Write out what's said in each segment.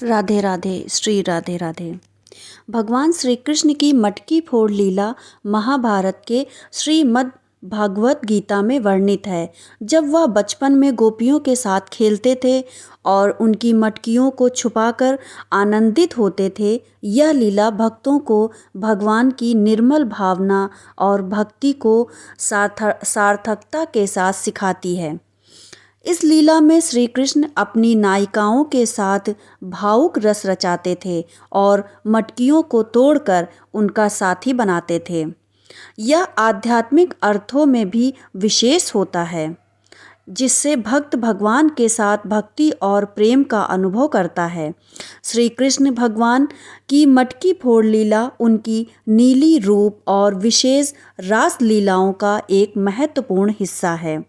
राधे राधे, श्री राधे राधे। भगवान श्री कृष्ण की मटकी फोड़ लीला महाभारत के श्रीमद् भागवत गीता में वर्णित है। जब वह बचपन में गोपियों के साथ खेलते थे और उनकी मटकियों को छुपाकर आनंदित होते थे, यह लीला भक्तों को भगवान की निर्मल भावना और भक्ति को सार्थकता के साथ सिखाती है। इस लीला में श्री कृष्ण अपनी नायिकाओं के साथ भावुक रस रचाते थे और मटकियों को तोड़कर उनका साथी बनाते थे। यह आध्यात्मिक अर्थों में भी विशेष होता है, जिससे भक्त भगवान के साथ भक्ति और प्रेम का अनुभव करता है। श्री कृष्ण भगवान की मटकी फोड़ लीला उनकी नीली रूप और विशेष रास लीलाओं का एक महत्वपूर्ण हिस्सा है।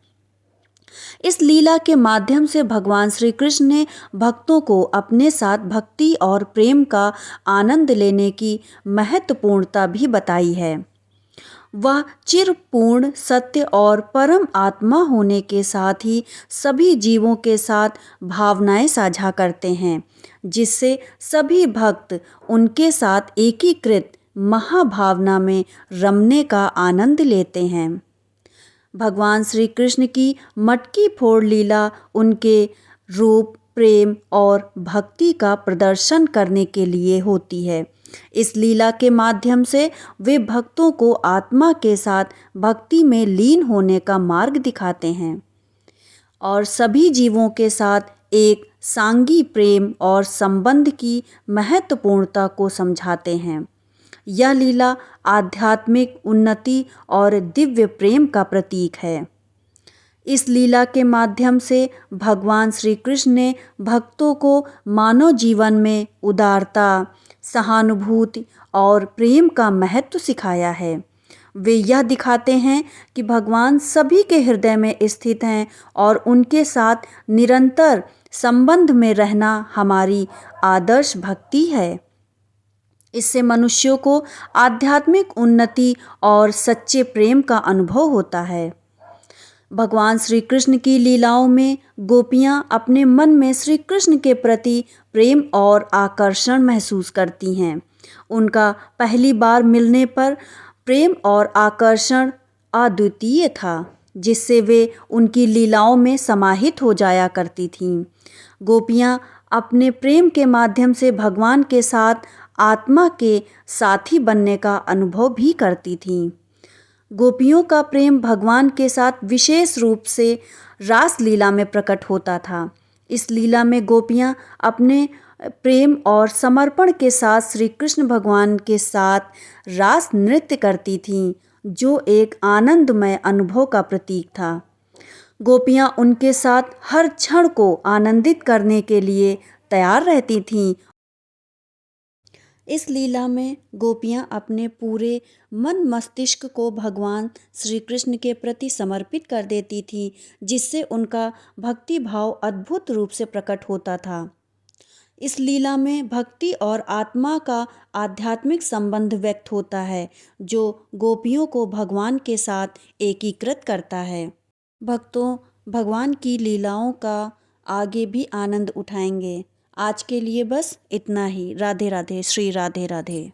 इस लीला के माध्यम से भगवान श्री कृष्ण ने भक्तों को अपने साथ भक्ति और प्रेम का आनंद लेने की महत्वपूर्णता भी बताई है। वह चिरपूर्ण सत्य और परम आत्मा होने के साथ ही सभी जीवों के साथ भावनाएं साझा करते हैं, जिससे सभी भक्त उनके साथ एकीकृत महाभावना में रमने का आनंद लेते हैं। भगवान श्री कृष्ण की मटकी फोड़ लीला उनके रूप, प्रेम और भक्ति का प्रदर्शन करने के लिए होती है। इस लीला के माध्यम से वे भक्तों को आत्मा के साथ भक्ति में लीन होने का मार्ग दिखाते हैं और सभी जीवों के साथ एक सांगी प्रेम और संबंध की महत्वपूर्णता को समझाते हैं। यह लीला आध्यात्मिक उन्नति और दिव्य प्रेम का प्रतीक है। इस लीला के माध्यम से भगवान श्री कृष्ण ने भक्तों को मानव जीवन में उदारता, सहानुभूति और प्रेम का महत्व सिखाया है। वे यह दिखाते हैं कि भगवान सभी के हृदय में स्थित हैं और उनके साथ निरंतर संबंध में रहना हमारी आदर्श भक्ति है। इससे मनुष्यों को आध्यात्मिक उन्नति और सच्चे प्रेम का अनुभव होता है। भगवान श्री कृष्ण की लीलाओं में गोपियां अपने मन में श्री कृष्ण के प्रति प्रेम और आकर्षण महसूस करती हैं। उनका पहली बार मिलने पर प्रेम और आकर्षण अद्वितीय था, जिससे वे उनकी लीलाओं में समाहित हो जाया करती थीं। गोपियां अपने प्रेम के माध्यम से भगवान के साथ आत्मा के साथी बनने का अनुभव भी करती थीं। गोपियों का प्रेम भगवान के साथ विशेष रूप से रास लीला में प्रकट होता था। इस लीला में गोपियां अपने प्रेम और समर्पण के साथ श्री कृष्ण भगवान के साथ रास नृत्य करती थीं, जो एक आनंदमय अनुभव का प्रतीक था। गोपियां उनके साथ हर क्षण को आनंदित करने के लिए तैयार रहती थीं। इस लीला में गोपियां अपने पूरे मन मस्तिष्क को भगवान श्री कृष्ण के प्रति समर्पित कर देती थीं, जिससे उनका भक्ति भाव अद्भुत रूप से प्रकट होता था। इस लीला में भक्ति और आत्मा का आध्यात्मिक संबंध व्यक्त होता है, जो गोपियों को भगवान के साथ एकीकृत करता है। भक्तों, भगवान की लीलाओं का आगे भी आनंद उठाएंगे। आज के लिए बस इतना ही। राधे राधे, श्री राधे राधे।